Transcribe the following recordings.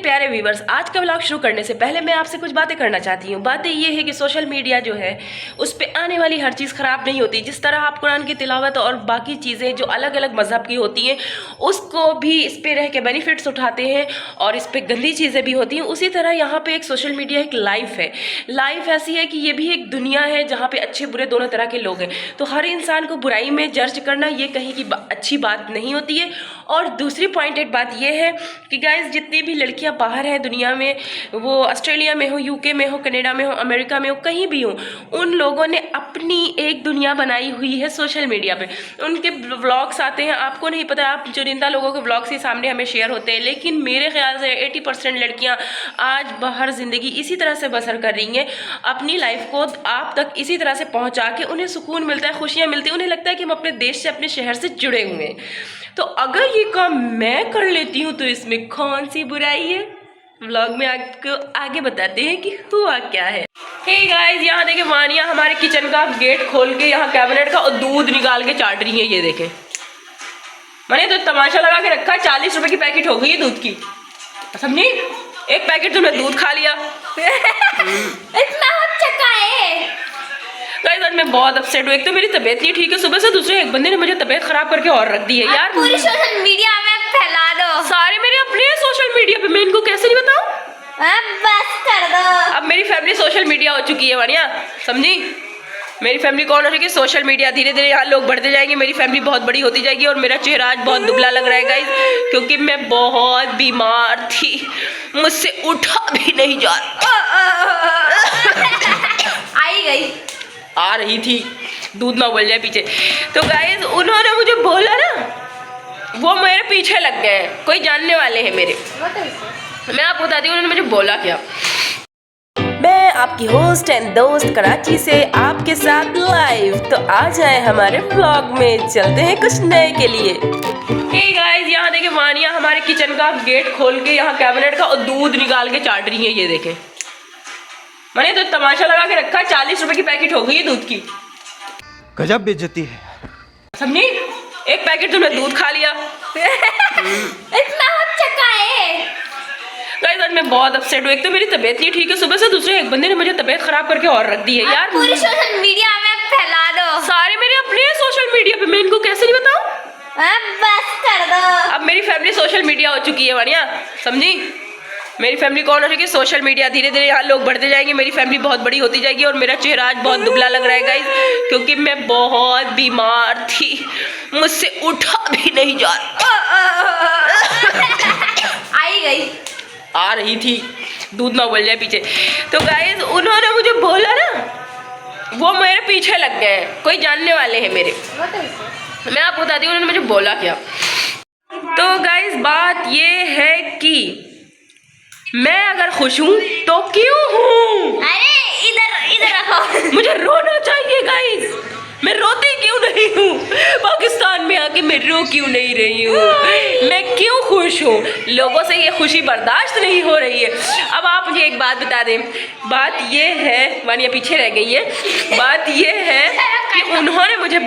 प्यारे व्यूवर्स, आज का व्लॉग शुरू करने से पहले मैं आपसे कुछ बातें करना चाहती हूँ। बातें ये है कि सोशल मीडिया जो है उस पर आने वाली हर चीज़ ख़राब नहीं होती। जिस तरह आप कुरान की तिलावत और बाकी चीज़ें जो अलग अलग मज़हब की होती हैं उसको भी इस पर रह के बेनिफिट्स उठाते हैं और इस पर गंदी चीज़ें भी होती हैं, उसी तरह यहाँ पर एक सोशल मीडिया एक लाइफ है। लाइफ ऐसी है कि ये भी एक दुनिया है जहाँ पर अच्छे बुरे दोनों तरह के लोग हैं। तो हर इंसान को बुराई में जर्ज करना ये कहीं की अच्छी बात नहीं होती है। और दूसरी पॉइंटेड बात ये है कि गाइस, जितनी भी लड़कियां बाहर हैं दुनिया में, वो ऑस्ट्रेलिया में हो, यूके में हो, कनाडा में हो, अमेरिका में हो, कहीं भी हो, उन लोगों ने अपनी एक दुनिया बनाई हुई है सोशल मीडिया पे। उनके व्लॉग्स आते हैं, आपको नहीं पता, आप चुनिंदा लोगों के व्लॉग्स ही सामने हमें शेयर होते हैं, लेकिन मेरे ख्याल से 80% लड़कियाँ आज बाहर ज़िंदगी इसी तरह से बसर कर रही हैं, अपनी लाइफ को आप तक इसी तरह से पहुँचा के उन्हें सुकून मिलता है, खुशियाँ मिलती हैं, उन्हें लगता है कि हम अपने देश से, अपने शहर से जुड़े हुए हैं। तो अगर ये काम मैं कर लेती हूँ तो इसमें कौन सी बुराई है? व्लॉग में आपको आगे बताते हैं कि हुआ क्या है। हे गाइस, यहाँ देखें वानिया हमारे किचन का गेट खोल के यहाँ कैबिनेट का और दूध निकाल के चाट रही है। ये देखें, मैंने तो तमाशा लगा के रखा है। 40 रुपए की पैकेट हो गई है दूध की, समझी? एक पैकेट तुमने दूध खा लिया। इतना चक्का है। गाइस, आज मैं बहुत अपसेट हूँ। एक तो मेरी तबीयत नहीं ठीक है सुबह से, दूसरे एक बंदे ने मुझे तबीयत खराब करके और रख दी है यार। पूरी सोशल मीडिया में फैला दो। सारे मेरे अपने हैं सोशल मीडिया पे, मैं इनको कैसे नहीं बताऊं? बस कर दो। अब मेरी फैमिली सोशल मीडिया हो चुकी है वानिया, समझी? मेरी फैमिली कौन हो चुकी है? Social media. धीरे धीरे यहाँ लोग बढ़ते जाएंगे, मेरी फैमिली बहुत बड़ी होती जाएगी। और मेरा चेहरा आज बहुत दुबला लग रहा है गाइस, क्योंकि मैं बहुत बीमार थी, मुझसे उठा भी नहीं जा आई गई, आ रही थी, दूध ना बोल जाए पीछे। तो गाइस, उन्होंने मुझे बोला ना, वो मेरे पीछे लग गए हैं, कोई जानने वाले हैं मेरे। मैं आपको बताती हूँ उन्होंने मुझे बोला क्या। मैं आपकी होस्ट एंड दोस्त कराची से आपके साथ लाइव। तो आ जाए हमारे व्लॉग में, चलते हैं कुछ नए के लिए। हे गाइस, यहाँ देखें वानिया हमारे किचन का गेट खोल के यहाँ कैबिनेट का और दूध निकाल के चाट रही है। ये देखें, मैंने तो तमाशा लगा के रखा है। 40 रुपए की पैकेट हो गई है दूध की। गजब बेइज्जती है, समझी? एक पैकेट तुमने दूध खा लिया। इतना चक्का है। गाइस, आज मैं बहुत अपसेट हूँ। एक तो मेरी तबीयत नहीं ठीक है सुबह से, दूसरे एक बंदे ने मुझे तबीयत खराब करके और रख दी है यार। पूरी सोशल मीडिया में फैला दो। सारे मेरे अपने हैं सोशल मीडिया पे, मैं इनको कैसे नहीं बताऊं? बस कर दो। अब मेरी फैमिली सोशल मीडिया हो चुकी है वानिया, समझी? मेरी फैमिली कौन हो चुकी है? Social media. धीरे धीरे यहाँ लोग बढ़ते जाएंगे, मेरी फैमिली बहुत बड़ी होती जाएगी। और मेरा चेहरा आज बहुत दुबला लग रहा है गाइस, क्योंकि मैं बहुत बीमार थी, मुझसे उठा भी नहीं जा आई गई, आ रही थी, दूध ना बोल जाए पीछे। तो गाइस, उन्होंने मुझे बोला ना, वो मेरे पीछे लग गए हैं, कोई जानने वाले हैं मेरे। मैं आपको बताती हूँ उन्होंने मुझे बोला क्या। तो गाइस, बात ये है कि मैं अगर खुश हूँ तो क्यों हूँ? अरे इधर रखो। मुझे रोना चाहिए गाइस, मैं रोती क्यों नहीं हूँ? पाकिस्तान में आके मैं रो क्यों नहीं रही हूँ? मैं क्यों खुश हूँ? लोगों से ये खुशी बर्दाश्त नहीं हो रही है। अब आप मुझे एक बात बता दें। बात ये है, वानिया पीछे रह गई है। बात ये है कि उन्होंने मुझे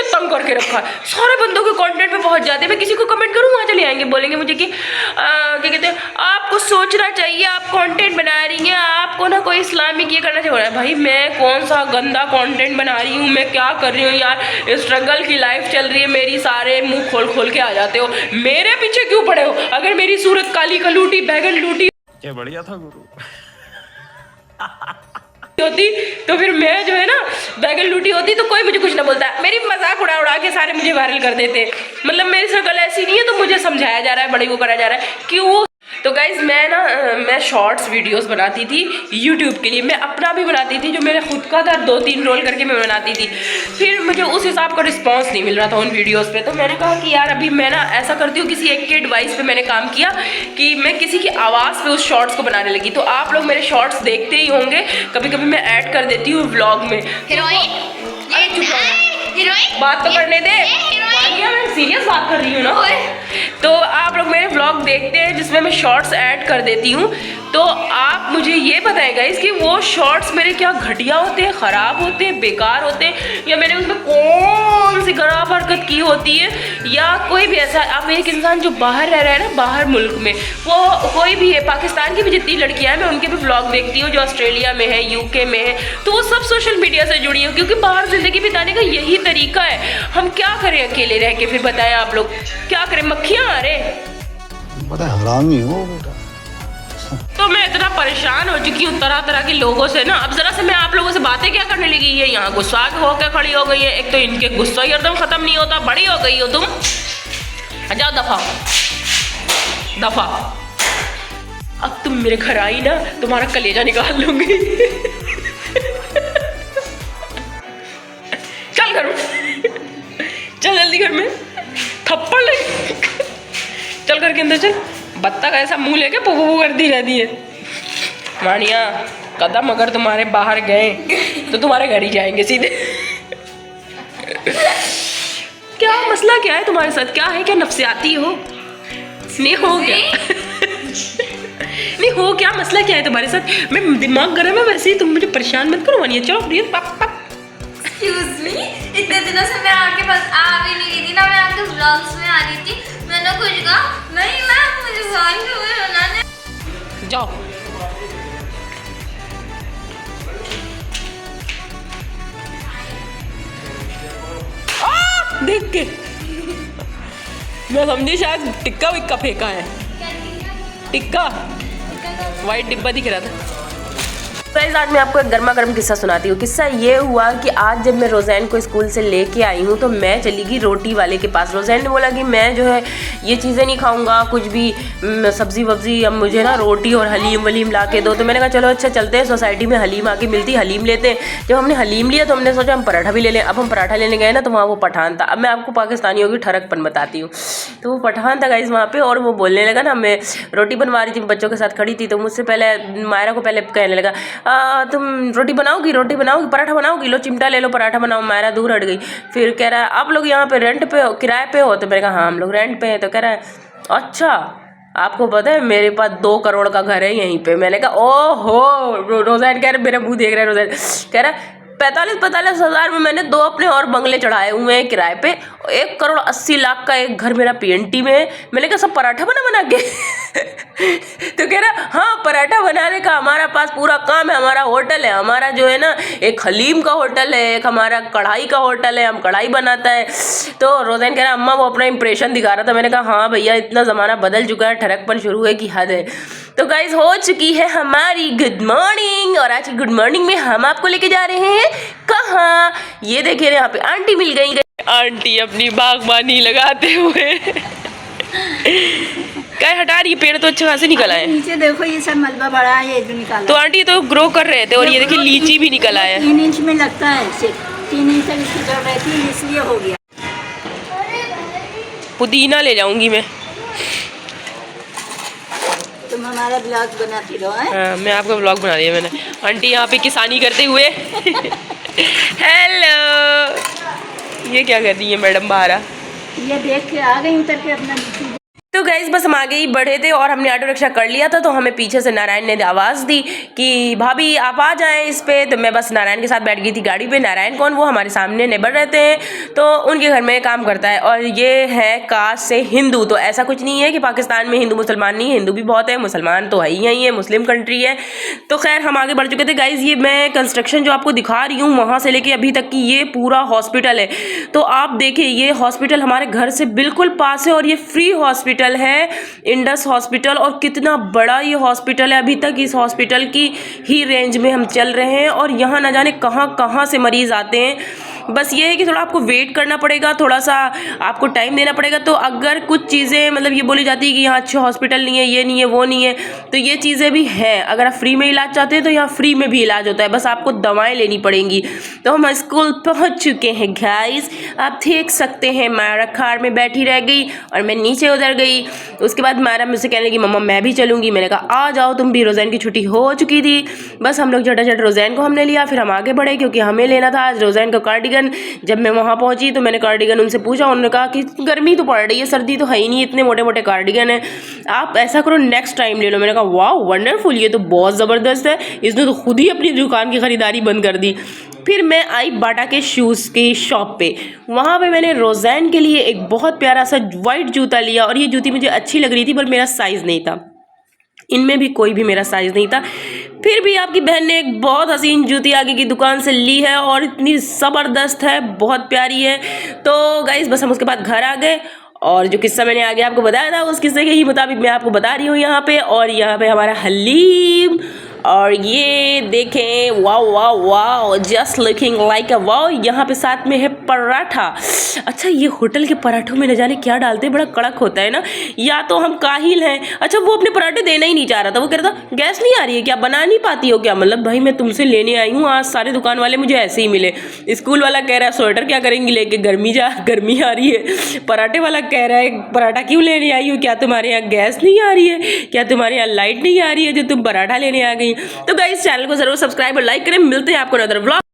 तंग करके रखा। सारे बंदों के कंटेंट पे पहुंच जाते हैं। मैं किसी को कमेंट करूँ, वहाँ चले आएंगे, बोलेंगे मुझे कि क्या कहते हैं, आपको सोचना चाहिए, आप कंटेंट बना रही हैं, आपको ना कोई इस्लामिक ये करना चाहिए। भाई, मैं कौन सा गंदा कंटेंट बना रही हूँ? मैं क्या कर रही हूँ यार? स्ट्रगल की लाइफ चल रही है मेरी, सारे मुंह खोल खोल के आ जाते हो। मेरे पीछे क्यों पड़े हो? अगर मेरी सूरत काली कलूटी बैगन लूटी क्या बढ़िया था गुरु होती तो फिर मैं जो है ना बैगन लूटी होती तो कोई मुझे कुछ ना बोलता। मेरी मजाक उड़ा उड़ा के सारे मुझे वायरल कर देते। मतलब मेरी शक्ल ऐसी नहीं है, तो मुझे समझाया जा रहा है, बड़ी को करा जा रहा है क्यों। तो गाइज, मैं शॉर्ट्स वीडियोस बनाती थी यूट्यूब के लिए। मैं अपना भी बनाती थी, जो मेरा खुद का था, 2-3 रोल करके मैं बनाती थी। फिर मुझे उस हिसाब का रिस्पांस नहीं मिल रहा था उन वीडियोस पे। तो मैंने कहा कि यार, अभी मैं ना ऐसा करती हूँ, किसी एक के एडवाइस पे मैंने काम किया कि मैं किसी की आवाज़ पे उस शॉर्ट्स को बनाने लगी। तो आप लोग मेरे शॉर्ट्स देखते ही होंगे, कभी कभी मैं ऐड कर देती हूँ व्लॉग में। बात तो करने दे, मैं सीरियस बात कर रही हूँ ना। तो आप लोग मेरे व्लॉग देखते हैं जिसमें मैं शॉर्ट्स ऐड कर देती हूँ। तो आप मुझे ये बताएं गाइस कि वो शॉर्ट्स मेरे क्या घटिया होते हैं, ख़राब होते हैं, बेकार होते हैं, या मैंने उसमें कौन सी खराब हरकत की होती है, या कोई भी ऐसा। अब एक इंसान जो बाहर रह रहा है ना, बाहर मुल्क में, वो कोई भी है, पाकिस्तान की भी जितनी लड़कियां हैं मैं उनके भी व्लॉग देखती हूँ, जो ऑस्ट्रेलिया में है, यूके में है, तो वो सब सोशल मीडिया से जुड़ी है, क्योंकि बाहर ज़िंदगी बिताने का यही तरीका है। हम क्या करें अकेले रह के, फिर बताएं आप लोग क्या करें, मक्खियाँ आ रहे। बड़ा हरामी हो बेटा। तो मैं इतना परेशान हो चुकी हूँ तरह तरह के लोगों से ना। अब जरा से मैं आप लोगों से बातें क्या करने लगी है, यहाँ गुस्सा होकर खड़ी हो गई है। एक तो इनके गुस्सा ही एकदम खत्म नहीं होता, बड़ी हो गई हो तुम। जाओ दफा दफा। अब तुम मेरे घर आई ना, तुम्हारा कलेजा निकाल लूंगी। चल घर में, चल जल्दी घर में, थप्पड़ लगे। चल घर के अंदर चल। बत्तख ऐसा मुंह लेके पू पू करती रहती है। मानिया कदम अगर तुम्हारे बाहर गए तो तुम्हारे घर ही जाएंगे सीधे। क्या मसला क्या है तुम्हारे साथ, क्या है, क्या नफसियाती हो? नहीं हो क्या? नहीं हो क्या, मसला क्या है तुम्हारे साथ? मैं दिमाग गर्म है वैसे ही, तुम मुझे परेशान मत करो। मानिया चलो प्लीज। Excuse me, इतने दिनों से मैं आपके पास आ भी नहीं रही थी ना, मैं आपके व्लॉग्स में आ रही थी। मैंने कुछ कहा नहीं, मैं मुझे फोन क्यों बनाने। जाओ। देख के मैं समझी शायद टिक्का विक्का फेंका है। टिक्का वाइट डिब्बा दिख रहा था। गाइस आज मैं आपको एक गर्मा गर्म किस्सा सुनाती हूँ। किस्सा ये हुआ कि आज जब मैं रोज़ैन को स्कूल से लेके आई हूँ तो मैं चली गई रोटी वाले के पास। रोज़ैन ने बोला कि मैं जो है ये चीज़ें नहीं खाऊंगा, कुछ भी सब्ज़ी वब्ज़ी, अब मुझे ना रोटी और हलीम वलीम ला के दो। तो मैंने कहा चलो अच्छा चलते हैं, सोसाइटी में हलीम आके मिलती, हलीम लेते हैं। जब हमने हलीम लिया तो हमने सोचा हम पराठा भी ले लें। अब हम पराठा लेने गए ना तो वहाँ वो पठान था। अब मैं आपको पाकिस्तानियों की ठरकपन बताती हूँ। तो वो पठान था गाइस वहाँ पर, और वो बोलने लगा ना, मैं रोटी बनवा रही थी, बच्चों के साथ खड़ी थी, तो मुझसे पहले मायरा को पहले कहने लगा तुम रोटी बनाओगी, पराठा बनाओगी, लो चिमटा ले लो, पराठा बनाओ। मायरा दूर हट गई। फिर कह रहा है आप लोग यहाँ पे रेंट पे हो, किराए पे हो? तो मैंने कहा हाँ हम लोग रेंट पे हैं। तो कह रहा है अच्छा आपको पता है मेरे पास 2 करोड़ का घर है यहीं पे। मैंने कहा ओहो। रोज़ैन कह रहे, मेरा मुंह देख रहा है। रोज़ैन कह रहा है 45 हज़ार में मैंने 2 अपने और बंगले चढ़ाए हुए हैं किराए पे, 1 करोड़ 80 लाख का एक घर मेरा PNT में है। मैंने कहा सब पराठा बना के। तो कह रहा हाँ पराठा बनाने का हमारा पास पूरा काम है, हमारा होटल है, हमारा जो है ना एक हलीम का होटल है, एक हमारा कढ़ाई का होटल है, हम कढ़ाई बनाता है। तो रोज़ैन कह रहा अम्मा वो अपना इंप्रेशन दिखा रहा था। मैंने कहा हाँ भैया इतना ज़माना बदल चुका है, ठरकपन शुरू है कि हद है। तो गाइज हो चुकी है हमारी गुड मॉर्निंग, और आज की गुड मॉर्निंग में हम आपको लेके जा रहे हैं कहाँ, ये देखिए यहाँ पे आंटी मिल गई। आंटी अपनी बागबानी लगाते हुए क्या हटा रही है, पेड़ तो अच्छे खासे निकल आए। नीचे देखो ये सब मलबा बड़ा है, ये जो निकाला। तो आंटी तो ग्रो कर रहे थे, और ये देखिए लीची भी निकल आया। 3 इंच में लगता है, सिर्फ 3 इंच तक इसकी जड़ रहती है, इसलिए हो गया। पुदीना ले जाऊंगी मैं। तुम हमारा ब्लॉग बनाती रहो। हाँ मैं आपका ब्लॉग बना दिया मैंने। आंटी यहाँ पे किसानी करते हुए। हेलो, ये क्या कर रही है मैडम बाहर? ये देख के आ गई उतर के अपना। तो गाइस बस हम आगे ही बढ़े थे और हमने ऑटो रिक्शा कर लिया था, तो हमें पीछे से नारायण ने आवाज़ दी कि भाभी आप आ जाएं इस पे। तो मैं बस नारायण के साथ बैठ गई थी गाड़ी पे। नारायण कौन, वो हमारे सामने नेबर रहते हैं, तो उनके घर में काम करता है, और ये है कास्ट से हिंदू। तो ऐसा कुछ नहीं है कि पाकिस्तान में हिंदू मुसलमान नहीं है, हिंदू भी बहुत है, मुसलमान तो है ही है, मुस्लिम कंट्री है। तो खैर हम आगे बढ़ चुके थे गाइज। ये मैं कंस्ट्रक्शन जो आपको दिखा रही हूँ वहाँ से लेके अभी तक की ये पूरा हॉस्पिटल है। तो आप देखिए ये हॉस्पिटल हमारे घर से बिल्कुल पास है, और ये फ्री हॉस्पिटल है, इंडस हॉस्पिटल। और कितना बड़ा ये हॉस्पिटल है, अभी तक इस हॉस्पिटल की ही रेंज में हम चल रहे हैं, और यहाँ ना जाने कहाँ कहाँ से मरीज़ आते हैं। बस ये है कि थोड़ा आपको वेट करना पड़ेगा, थोड़ा सा आपको टाइम देना पड़ेगा। तो अगर कुछ चीज़ें मतलब ये बोली जाती है कि यहाँ अच्छे हॉस्पिटल नहीं है, ये नहीं है, वो नहीं है, तो ये चीज़ें भी हैं। अगर आप फ्री में इलाज चाहते हैं तो यहाँ फ्री में भी इलाज होता है, बस आपको दवाएं लेनी पड़ेंगी। तो हम स्कूल पहुँच चुके हैं गाइस, आप देख सकते हैं। मायरा कार में बैठी रह गई और मैं नीचे उतर गई। उसके बाद मायरा मुझसे कहने लगी मम्मा मैं भी चलूँगी। मैंने कहा आ जाओ तुम भी। रोज़ैन की छुट्टी हो चुकी थी, बस हम लोग झटाझट रोज़ैन को हमने लिया, फिर हम आगे बढ़े क्योंकि हमें लेना था आज रोज़ैन का कार्डिगन। कार्डिगन। जब मैं वहाँ पहुँची तो मैंने कार्डिगन उनसे पूछा, उन्होंने कहा कि गर्मी तो पड़ रही है, सर्दी तो है ही नहीं, इतने मोटे मोटे कार्डिगन है, आप ऐसा करो नेक्स्ट टाइम ले लो। मैंने कहा वाह वंडरफुल, ये तो बहुत ज़बरदस्त है, इसने तो खुद ही अपनी दुकान की ख़रीदारी बंद कर दी। फिर मैं आई बाटा के शूज़ की शॉप पे। वहाँ पे मैंने रोज़ैन के लिए एक बहुत प्यारा सा वाइट जूता लिया और ये जूती मुझे अच्छी लग रही थी पर मेरा साइज़ नहीं था, इनमें भी कोई भी मेरा साइज़ नहीं था। फिर भी आपकी बहन ने एक बहुत हसीन जूती आगे की दुकान से ली है और इतनी ज़बरदस्त है, बहुत प्यारी है। तो गाइस बस हम उसके बाद घर आ गए और जो किस्सा मैंने आगे आपको बताया था उस किस्से के ही मुताबिक मैं आपको बता रही हूँ यहाँ पे। और यहाँ पे हमारा हलीम, और ये देखें वाह वाह वाह, जस्ट लुकिंग लाइक अ वाह। यहाँ पे साथ में है पराठा। अच्छा ये होटल के पराठों में न जाने क्या डालते हैं, बड़ा कड़क होता है ना, या तो हम काहिल हैं। अच्छा वो अपने पराठे देना ही नहीं चाह रहा था, वो कह रहा था गैस नहीं आ रही है क्या, बना नहीं पाती हो क्या। मतलब भाई मैं तुमसे लेने आई हूँ, आज सारे दुकान वाले मुझे ऐसे ही मिले। स्कूल वाला कह रहा है स्वेटर क्या करेंगी लेके, गर्मी आ रही है। पराठे वाला कह रहा है पराठा क्यों लेने आई हो, क्या तुम्हारे यहाँ गैस नहीं आ रही है, क्या तुम्हारे यहाँ लाइट नहीं आ रही है जो तुम पराठा लेने आ गई। तो गाइस चैनल को जरूर सब्सक्राइब और लाइक करें। मिलते हैं आपको अदर व्लॉग।